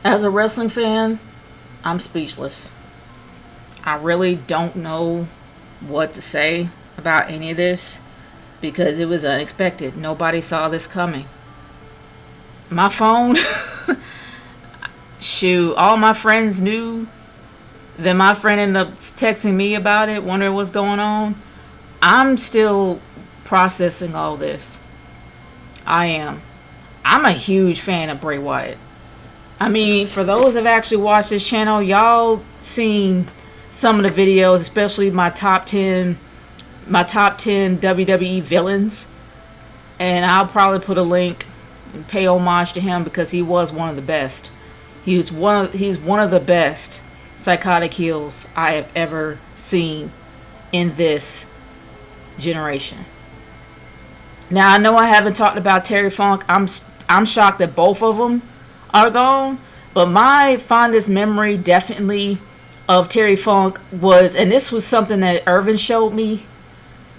As a wrestling fan, I'm speechless. I really don't know what to say about any of this because it was unexpected. Nobody saw this coming. My phone, shoot, all my friends knew. Then my friend ended up texting me about it, wondering what's going on. I'm still processing all this. I am. I'm a huge fan of Bray Wyatt. I mean, for those that have actually watched this channel, y'all seen some of the videos, especially my top 10 WWE villains. And I'll probably put a link and pay homage to him because he was one of the best. He's one of the best psychotic heels I have ever seen in this generation. Now, I know I haven't talked about Terry Funk. I'm shocked that both of them are gone. But my fondest memory definitely of Terry Funk was, and this was something that Irvin showed me,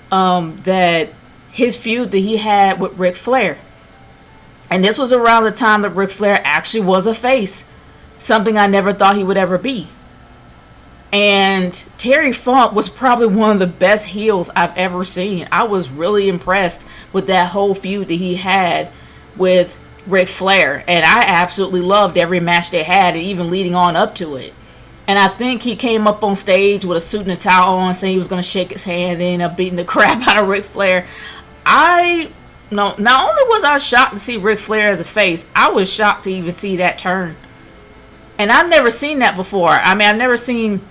that his feud that he had with Ric Flair. And this was around the time that Ric Flair actually was a face. Something I never thought he would ever be. And Terry Funk was probably one of the best heels I've ever seen. I was really impressed with that whole feud that he had with Ric Flair. And I absolutely loved every match they had, and even leading on up to it. And I think he came up on stage with a suit and a tie on, saying he was going to shake his hand, and ended up beating the crap out of Ric Flair. Not only was I shocked to see Ric Flair as a face, I was shocked to even see that turn. And I've never seen that before. I mean, I've never seen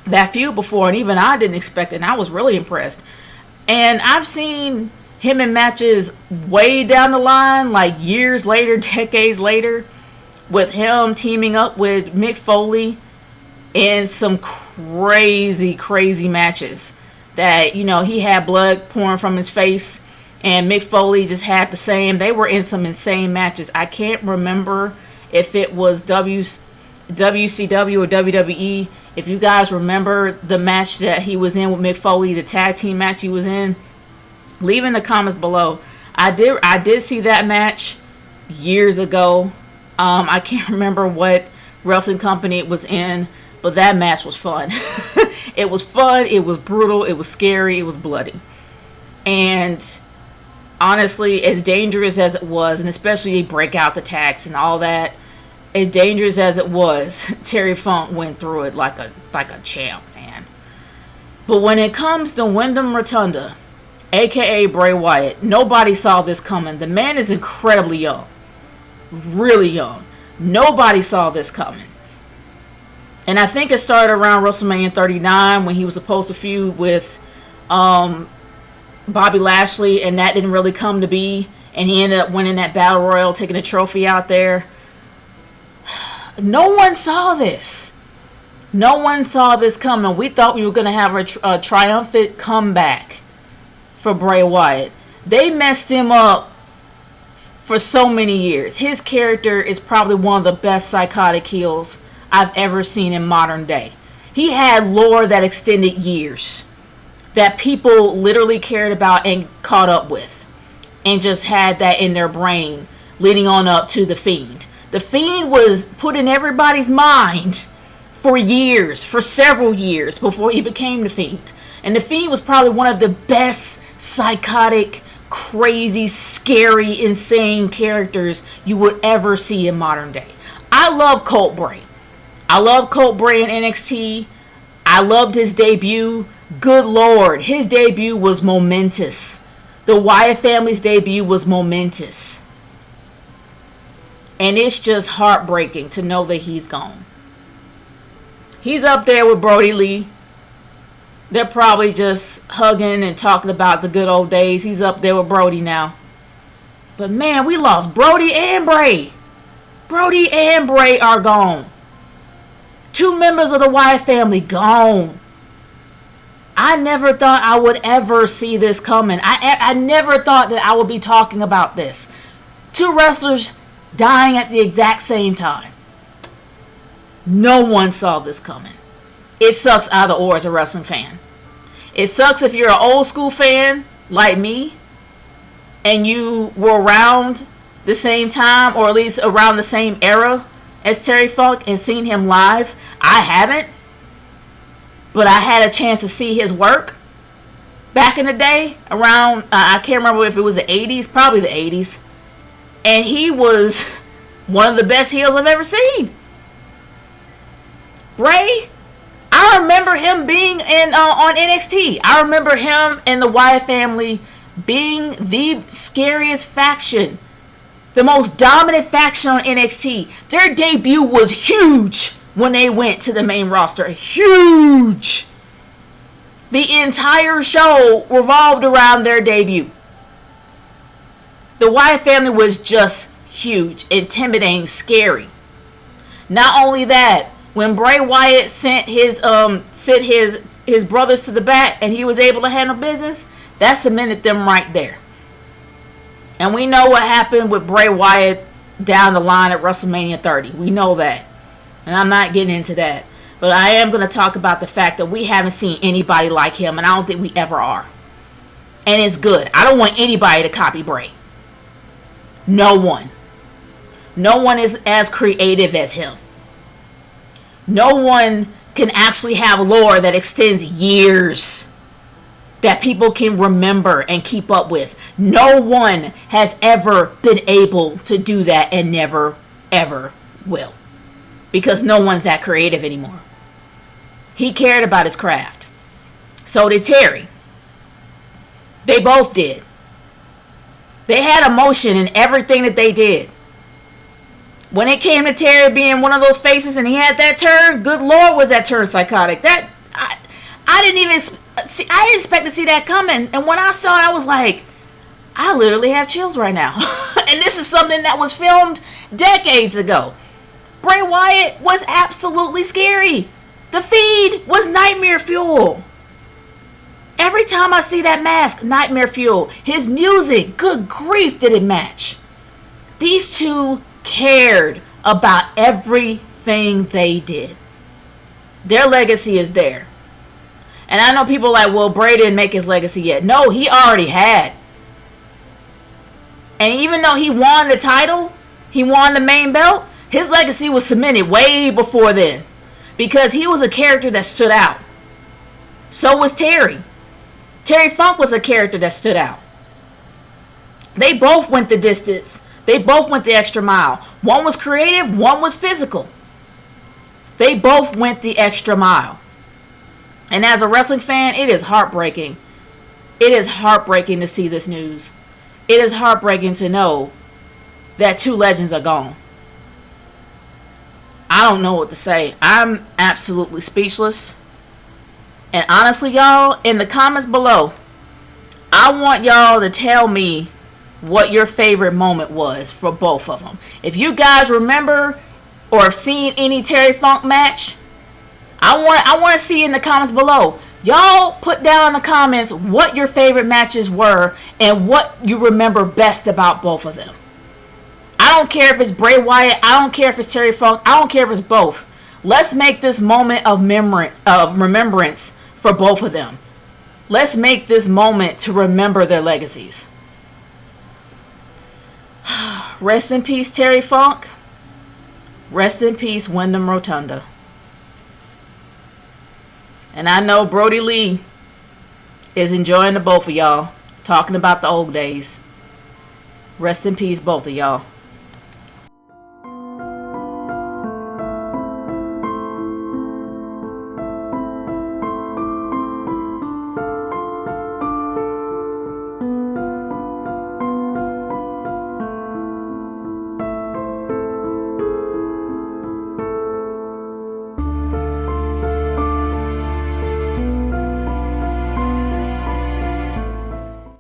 that feud before, and even I didn't expect it, and I was really impressed. And I've seen him in matches way down the line, like years later, decades later, with him teaming up with Mick Foley in some crazy matches that, he had blood pouring from his face, and Mick Foley just had the same. They were in some insane matches. I can't remember if it was WCW or WWE. If you guys remember the match that he was in with Mick Foley, the tag team match he was in, leave in the comments below. I did see that match years ago. I can't remember what wrestling company it was in, but that match was fun. It was fun, it was brutal, it was scary, it was bloody. And honestly, as dangerous as it was, and especially break out the tags and all that, as dangerous as it was, Terry Funk went through it like a champ, man. But when it comes to Windham Rotunda, aka Bray Wyatt, nobody saw this coming. The man is incredibly young. Really young. Nobody saw this coming. And I think it started around WrestleMania 39 when he was supposed to feud with Bobby Lashley, and that didn't really come to be. And he ended up winning that Battle Royal, taking a trophy out there. No one saw this. No one saw this coming. We thought we were going to have a triumphant comeback for Bray Wyatt. They messed him up for so many years. His character is probably one of the best psychotic heels I've ever seen in modern day. He had lore that extended years, that people literally cared about and caught up with, and just had that in their brain leading on up to The Fiend. The Fiend was put in everybody's mind for years, for several years before he became The Fiend. And The Fiend was probably one of the best psychotic, crazy, scary, insane characters you would ever see in modern day. I love Colt Bray. I love Colt Bray in NXT. I loved his debut. Good Lord, his debut was momentous. The Wyatt family's debut was momentous. And it's just heartbreaking to know that he's gone. He's up there with Brody Lee. They're probably just hugging and talking about the good old days. He's up there with Brody now. But man, we lost Brody and Bray. Brody and Bray are gone. 2 members of the Wyatt family gone. I never thought I would ever see this coming. I never thought that I would be talking about this. 2 wrestlers dying at the exact same time. No one saw this coming. It sucks either or as a wrestling fan. It sucks if you're an old school fan like me and you were around the same time, or at least around the same era, as Terry Funk and seen him live. I haven't, but I had a chance to see his work back in the day around, I can't remember if it was the 80s, probably the 80s. And he was one of the best heels I've ever seen. Bray, I remember him being on NXT. I remember him and the Wyatt family being the scariest faction, the most dominant faction on NXT. Their debut was huge when they went to the main roster. Huge. The entire show revolved around their debut. The Wyatt family was just huge, intimidating, scary. Not only that, when Bray Wyatt sent his brothers to the back and he was able to handle business, that cemented them right there. And we know what happened with Bray Wyatt down the line at WrestleMania 30. We know that. And I'm not getting into that. But I am going to talk about the fact that we haven't seen anybody like him, and I don't think we ever are. And it's good. I don't want anybody to copy Bray. No one. No one is as creative as him. No one can actually have lore that extends years, that people can remember and keep up with. No one has ever been able to do that and never, ever will. Because no one's that creative anymore. He cared about his craft. So did Terry. They both did. They had emotion in everything that they did. When it came to Terry being one of those faces and he had that turn, good Lord, was that turn psychotic. That I didn't even see. I didn't expect to see that coming. And when I saw it, I was like, I literally have chills right now. And this is something that was filmed decades ago. Bray Wyatt was absolutely scary. The feed was nightmare fuel. Every time I see that mask, nightmare fuel. His music, good grief, did it match. These two cared about everything they did. Their legacy is there. And I know people are like, well, Bray didn't make his legacy yet. No, he already had. And even though he won the title, he won the main belt, his legacy was cemented way before then. Because he was a character that stood out. So was Terry. Terry Funk was a character that stood out. They both went the distance. They both went the extra mile. One was creative, one was physical. They both went the extra mile. And as a wrestling fan, it is heartbreaking. It is heartbreaking to see this news. It is heartbreaking to know that two legends are gone. I don't know what to say. I'm absolutely speechless. And honestly, y'all, in the comments below, I want y'all to tell me what your favorite moment was for both of them. If you guys remember or have seen any Terry Funk match, I want to see in the comments below. Y'all put down in the comments what your favorite matches were and what you remember best about both of them. I don't care if it's Bray Wyatt. I don't care if it's Terry Funk. I don't care if it's both. Let's make this moment of remembrance for both of them. Let's make this moment to remember their legacies. Rest in peace, Terry Funk. Rest in peace, Windham Rotunda. And I know Brody Lee is enjoying the both of y'all, talking about the old days. Rest in peace, both of y'all.